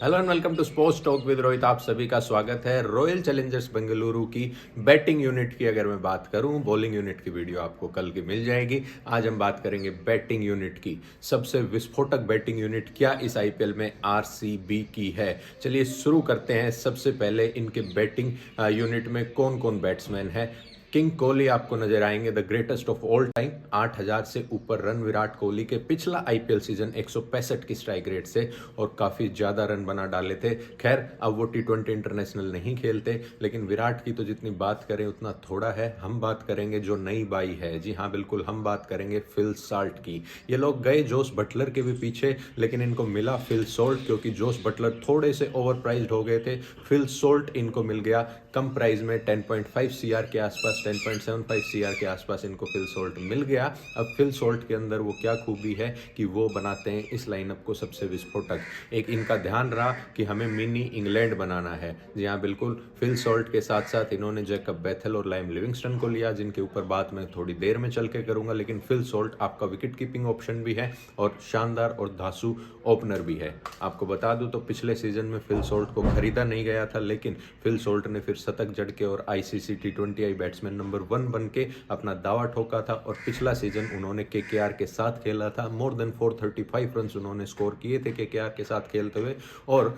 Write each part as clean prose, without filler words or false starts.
Hello and welcome to sports talk with Rohit. आप सभी का स्वागत है। रॉयल चैलेंजर्स बेंगलुरु की बैटिंग यूनिट की अगर मैं बात करूं, बॉलिंग यूनिट की वीडियो आपको कल की मिल जाएगी। आज हम बात करेंगे बैटिंग यूनिट की। सबसे विस्फोटक बैटिंग यूनिट क्या इस आईपीएल में आरसीबी की है। चलिए शुरू करते हैं। सबसे पहले इनके बैटिंग यूनिट में कौन कौन बैट्समैन है। किंग कोहली आपको नजर आएंगे, the greatest of all time. 8,000 से ऊपर रन विराट कोहली के। पिछला आईपीएल सीजन 165 की स्ट्राइक रेट से और काफ़ी ज़्यादा रन बना डाले थे। खैर अब वो T20 इंटरनेशनल नहीं खेलते, लेकिन विराट की तो जितनी बात करें उतना थोड़ा है। हम बात करेंगे जो नई बाई है, जी हाँ बिल्कुल, हम बात करेंगे फिल साल्ट की। ये लोग गए जोस बटलर के भी पीछे, लेकिन इनको मिला फिल सोल्ट, क्योंकि जोस बटलर थोड़े से ओवर प्राइज्ड हो गए थे। फिल सोल्ट इनको मिल गया कम प्राइस में, 10.5 सीआर के आसपास, 10.75 सीआर के आसपास इनको फिल सोल्ट मिल गया। अब फिल सोल्ट के अंदर वो क्या खूबी है कि वो बनाते हैं इस लाइनअप को सबसे विस्फोटक। एक इनका ध्यान रहा कि हमें मिनी इंग्लैंड बनाना है। जी हाँ बिल्कुल, फिल सॉल्ट के साथ साथ इन्होंने जैकब बेथल और लाइम लिविंगस्टन को लिया, जिनके ऊपर बात मैं थोड़ी देर में चल के करूंगा। लेकिन फिल सॉल्ट आपका विकेट कीपिंग ऑप्शन भी है और शानदार और धांसू ओपनर भी है। आपको बता दूं तो पिछले सीजन में फिल सॉल्ट को खरीदा नहीं गया था, लेकिन फिल सॉल्ट ने फिर शतक जड़ के और आईसीसी T20 बैट्समैन नंबर 1 बन के अपना दावा ठोका था। और पिछला सीजन उन्होंने केकेआर के साथ खेला था। मोर देन 435 रन उन्होंने स्कोर किए थे केकेआर के साथ खेलते हुए और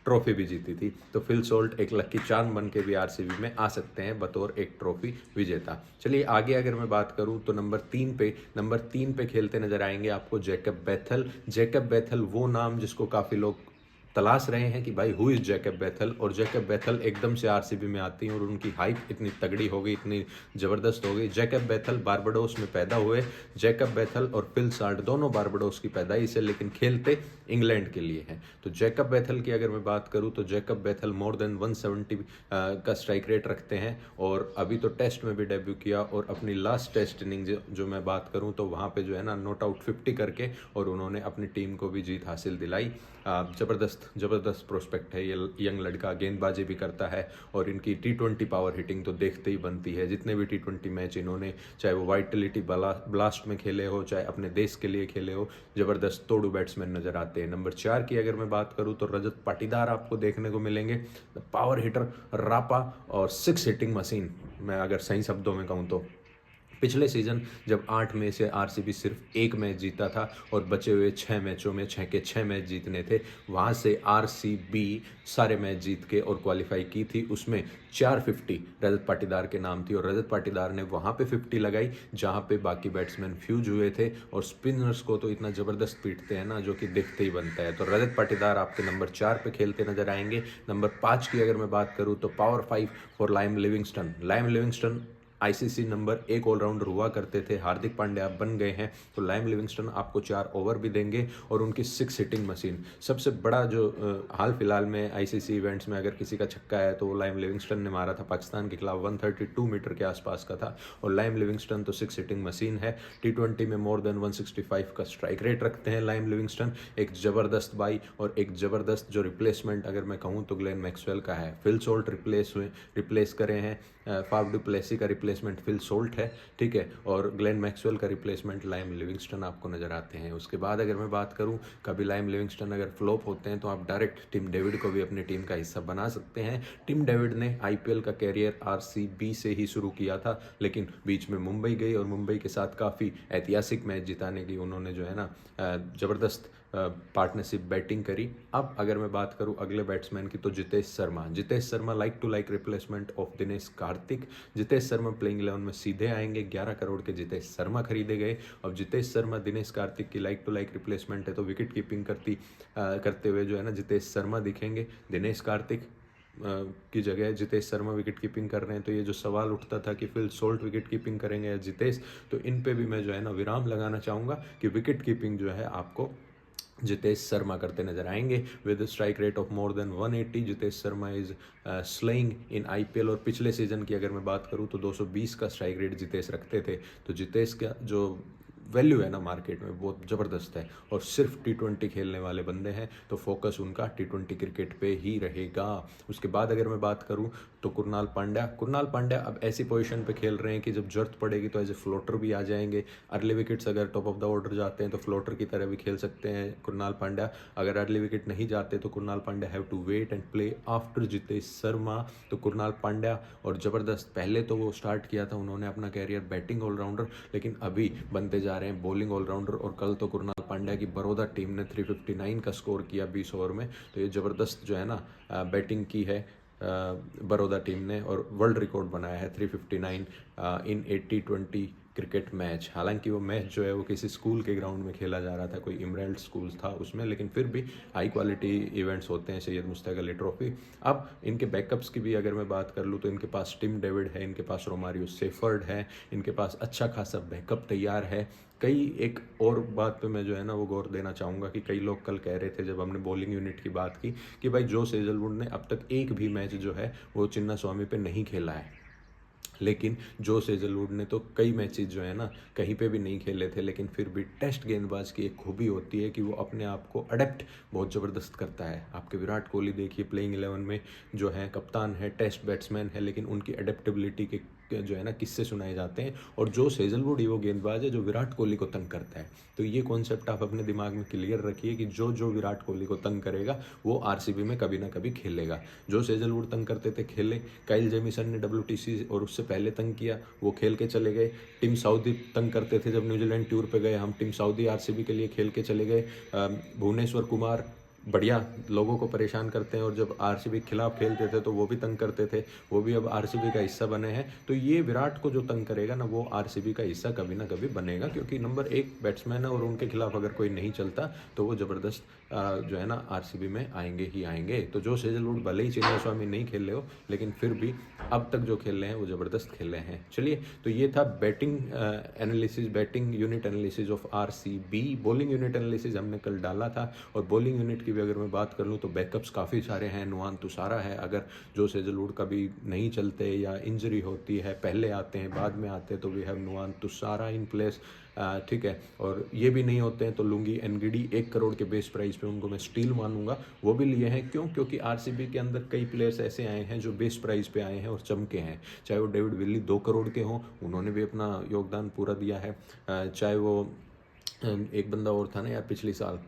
ट्रॉफी भी जीती थी। तो फिल सोल्ट एक लक्की चार्म बन के भी आरसीबी में आ सकते हैं बतौर एक ट्रॉफी विजेता। चलिए आगे अगर मैं बात करूं तो नंबर 3 पे खेलते नजर आएंगे आपको जैकब बेथल। जैकब बेथल वो नाम जिसको काफ़ी लोग तलाश रहे हैं कि भाई हु इज जैकब बेथल, और जैकब बेथल एकदम से आरसीबी में आती हैं और उनकी हाइप इतनी तगड़ी हो गई, इतनी ज़बरदस्त हो गई। जैकब बेथल बारबाडोस में पैदा हुए। जैकब बेथल और फिल साल्ट दोनों बारबाडोस की पैदाइश है, लेकिन खेलते इंग्लैंड के लिए हैं। तो जैकब बेथल की अगर मैं बात करूं तो जैकब बेथल मोर देन 170 का स्ट्राइक रेट रखते हैं और अभी तो टेस्ट में भी डेब्यू किया। और अपनी लास्ट टेस्ट इनिंग जो मैं बात करूं तो वहां पे जो है ना नॉट आउट 50 करके और उन्होंने अपनी टीम को भी जीत हासिल दिलाई। ज़बरदस्त ज़बरदस्त प्रोस्पेक्ट है ये यंग लड़का। गेंदबाजी भी करता है और इनकी T20 पावर हिटिंग तो देखते ही बनती है। जितने भी T20 मैच इन्होंने, चाहे वो वाइटलिटी ब्लास्ट में खेले हो, चाहे अपने देश के लिए खेले हो, ज़बरदस्त तोड़ू बैट्समैन नज़र आते हैं। नंबर 4 की अगर मैं बात करूँ तो रजत पाटीदार आपको देखने को मिलेंगे। पावर हिटर, रापा और 6 हिटिंग मशीन, मैं अगर सही शब्दों में कहूँ तो। पिछले सीजन जब 8 में से आरसीबी सिर्फ एक मैच जीता था और बचे हुए 6 मैचों में 6 के 6 मैच जीतने थे, वहाँ से आरसीबी सारे मैच जीत के और क्वालिफाई की थी। उसमें 450 रजत पाटीदार के नाम थी और रजत पाटीदार ने वहाँ पे 50 लगाई जहाँ पे बाकी बैट्समैन फ्यूज हुए थे। और स्पिनर्स को तो इतना ज़बरदस्त पीटते हैं ना, जो कि देखते ही बनता है। तो रजत पाटीदार आपके नंबर 4 पे खेलते नजर आएंगे। नंबर 5 की अगर मैं बात करूँ तो power 5 for Liam Livingstone. Liam Livingstone ICC number 1 all rounder हुआ करते थे। हार्दिक पांड्या अब बन गए हैं, तो लाइम लिविंगस्टन आपको 4 ओवर भी देंगे और उनकी 6 हिटिंग मशीन। सबसे बड़ा जो हाल फिलहाल में आईसीसी इवेंट्स में अगर किसी का छक्का है तो वो लाइम लिविंगस्टन ने मारा था पाकिस्तान के खिलाफ, 132 मीटर के आसपास का था। और लाइम लिविंगस्टन तो 6 हिटिंग मशीन है। T20 में मोर देन 165 का स्ट्राइक रेट रखते हैं लाइम लिविंगस्टन। एक ज़बरदस्त बाई और एक ज़बरदस्त जो रिप्लेसमेंट अगर मैं कहूँ तो ग्लेन मैक्सवेल का है। फिल सोल्ट रिप्लेस करे हैं, फाफ डू प्लेसी का रिप्लेसमेंट फिल सोल्ट है, ठीक है, और ग्लेन मैक्सवेल का रिप्लेसमेंट लाइम लिविंगस्टन आपको नजर आते हैं। उसके बाद अगर मैं बात करूं, कभी लाइम लिविंगस्टन अगर फ्लॉप होते हैं तो आप डायरेक्ट टिम डेविड को भी अपनी टीम का हिस्सा बना सकते हैं। टिम डेविड ने आईपीएल का कैरियर आरसीबी से ही शुरू किया था, लेकिन बीच में मुंबई गई और मुंबई के साथ काफ़ी ऐतिहासिक मैच जिताने की उन्होंने जो है ना ज़बरदस्त पार्टनरशिप बैटिंग करी। अब अगर मैं बात करूं अगले बैट्समैन की तो Jitesh Sharma like to like replacement of Dinesh Karthik. Jitesh Sharma playing 11 में सीधे आएंगे। 11 करोड़ के जितेश शर्मा खरीदे गए। अब जितेश शर्मा दिनेश कार्तिक की लाइक टू लाइक रिप्लेसमेंट है, तो विकेट कीपिंग करते हुए जो है ना जितेश शर्मा दिखेंगे। दिनेश कार्तिक की जगह जितेश शर्मा विकेट कीपिंग कर रहे हैं। तो ये जो सवाल उठता था कि फिल सोल्ट विकेट कीपिंग करेंगे या जितेश, तो इन पे भी मैं जो है ना विराम लगाना चाहूँगा कि विकेट कीपिंग जो है आपको जितेश शर्मा करते नजर आएंगे with strike rate of more than 180। Jitesh Sharma is slaying in IPL. और पिछले सीजन की अगर मैं बात करूं तो 220 का स्ट्राइक रेट जितेश रखते थे। तो जितेश का जो वैल्यू है ना मार्केट में बहुत ज़बरदस्त है, और सिर्फ T20 खेलने वाले बंदे हैं, तो फोकस उनका T20 क्रिकेट पे ही रहेगा। उसके बाद अगर मैं बात करूं तो कुणाल पांड्या अब ऐसी पोजीशन पे खेल रहे हैं कि जब जरूरत पड़ेगी तो एज ए फ्लोटर भी आ जाएंगे। अर्ली विकेट्स अगर टॉप ऑफ द ऑर्डर जाते हैं तो फ्लोटर की तरह भी खेल सकते हैं कुणाल पांड्या। अगर अर्ली विकेट नहीं जाते तो Krunal Pandya have to wait and play after Jitesh Sharma. तो कुणाल पांड्या और ज़बरदस्त, पहले तो वो स्टार्ट किया था उन्होंने अपना कैरियर बैटिंग ऑलराउंडर, लेकिन अभी बनते जा रहे हैं बॉलिंग ऑलराउंडर। और कल तो कुणाल पांड्या की बड़ौदा टीम ने 359 का स्कोर किया 20 ओवर में। तो ये ज़बरदस्त जो है ना बैटिंग की है बड़ौदा टीम ने, और वर्ल्ड रिकॉर्ड बनाया है 359 इन 80-20 क्रिकेट मैच। हालांकि वो मैच जो है वो किसी स्कूल के ग्राउंड में खेला जा रहा था, कोई इमराल्ड स्कूल था उसमें, लेकिन फिर भी हाई क्वालिटी इवेंट्स होते हैं सैयद मुश्ताक अली ट्रॉफी। अब इनके बैकअप्स की भी अगर मैं बात कर लूँ तो इनके पास टिम डेविड है, इनके पास रोमारियो सेफर्ड है, इनके पास अच्छा खासा बैकअप तैयार है। कई एक और बात पे मैं जो है ना वो गौर देना चाहूँगा कि कई लोग कल कह रहे थे जब हमने बॉलिंग यूनिट की बात की कि भाई जोस हेजलवुड ने अब तक एक भी मैच जो है वो चिन्ना स्वामी पे नहीं खेला है। लेकिन जोस हेजलवुड ने तो कई मैचेस जो है ना कहीं पे भी नहीं खेले थे, लेकिन फिर भी टेस्ट गेंदबाज की एक खूबी होती है कि वो अपने आप को अडेप्ट बहुत ज़बरदस्त करता है। आपके विराट कोहली देखिए प्लेइंग 11 में जो है कप्तान है, टेस्ट बैट्समैन है, लेकिन उनकी अडेप्टेबिलिटी के जो है ना किस्से सुनाए जाते हैं। और जोस हेजलवुड ही वो गेंदबाज है जो विराट कोहली को तंग करता है। तो ये कॉन्सेप्ट आप अपने दिमाग में क्लियर रखिए कि जो विराट कोहली को तंग करेगा वो आरसीबी में कभी ना कभी खेलेगा। जोस हेजलवुड तंग करते थे, खेले। काइल जेमिसन ने WTC और उससे पहले तंग किया, वो खेल के चले गए। टिम साउदी तंग करते थे जब न्यूजीलैंड टूर पे गए हम, टिम साउदी आरसीबी के लिए खेल के चले गए। भुवनेश्वर कुमार बढ़िया लोगों को परेशान करते हैं, और जब आरसीबी के खिलाफ खेलते थे तो वो भी तंग करते थे, वो भी अब आरसीबी का हिस्सा बने हैं। तो ये विराट को जो तंग करेगा ना वो आरसीबी का हिस्सा कभी ना कभी बनेगा, क्योंकि नंबर 1 बैट्समैन है और उनके खिलाफ अगर कोई नहीं चलता तो वो ज़बरदस्त जो है ना आरसीबी में आएंगे ही आएंगे। तो जो हेजलवुड भले ही चिन्ना स्वामी नहीं खेल रहे हो, लेकिन फिर भी अब तक जो खेल रहे हैं वो ज़बरदस्त खेल रहे हैं। चलिए, तो ये था batting analysis, batting unit analysis of RCB. Bowling unit analysis हमने कल डाला था, और बॉलिंग यूनिट की भी अगर मैं बात कर लूँ तो बैकअप्स काफ़ी सारे हैं। नुआन तुषारा है, अगर जो हेजलवुड कभी नहीं चलते या इंजरी होती है, पहले आते हैं बाद में आते हैं, तो we have Nuwan Thushara in place, ठीक है। और ये भी नहीं होते हैं तो लुंगी एनगिडी 1 करोड़ के बेस प्राइस पे उनको मैं स्टील मानूंगा। वो भी लिए हैं, क्यों? क्योंकि आरसीबी के अंदर कई प्लेयर्स ऐसे आए हैं जो बेस प्राइस पे आए हैं और चमके हैं। चाहे वो डेविड विली 2 करोड़ के हों, उन्होंने भी अपना योगदान पूरा दिया है। चाहे वो एक बंदा और था ना यार पिछले साल,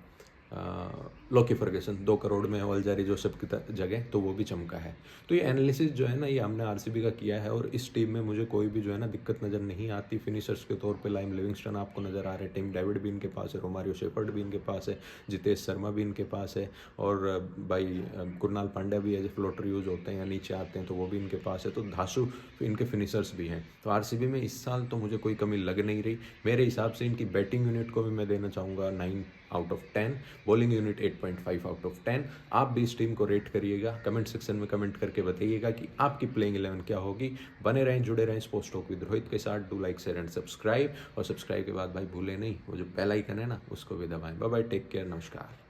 लोकी फर्गसन 2 करोड़ में, अल्जारी जोसेफ की जगह, तो वो भी चमका है। तो ये एनालिसिस जो है ना ये हमने आरसीबी का किया है, और इस टीम में मुझे कोई भी जो है ना दिक्कत नज़र नहीं आती। फिनिशर्स के तौर पे लाइम लिविंगस्टन आपको नज़र आ रहे हैं, टिम डेविड भी इनके पास है, रोमारियो शेफर्ड भी इनके पास है, जितेश शर्मा भी इनके पास है, और भाई कुणाल पांड्या भी एज ए फ्लोटर यूज़ होते हैं या नीचे आते हैं तो वो भी इनके पास है। तो धासु इनके फिनिशर्स भी हैं। तो आरसीबी में इस साल तो मुझे कोई कमी लग नहीं रही। मेरे हिसाब से इनकी बैटिंग यूनिट को भी मैं देना चाहूँगा 9 out of 10, bowling unit 8.5 out of 10। आप भी इस टीम को रेट करिएगा, कमेंट सेक्शन में कमेंट करके बताइएगा कि आपकी प्लेइंग 11 क्या होगी। बने रहें, जुड़े रहें स्पोर्ट्स टॉक विद रोहित के साथ। Do like, share and subscribe, और सब्सक्राइब के बाद भाई भूले नहीं वो जो बेल आइकन है ना उसको भी दबाएं। बाय बाय, टेक केयर, नमस्कार।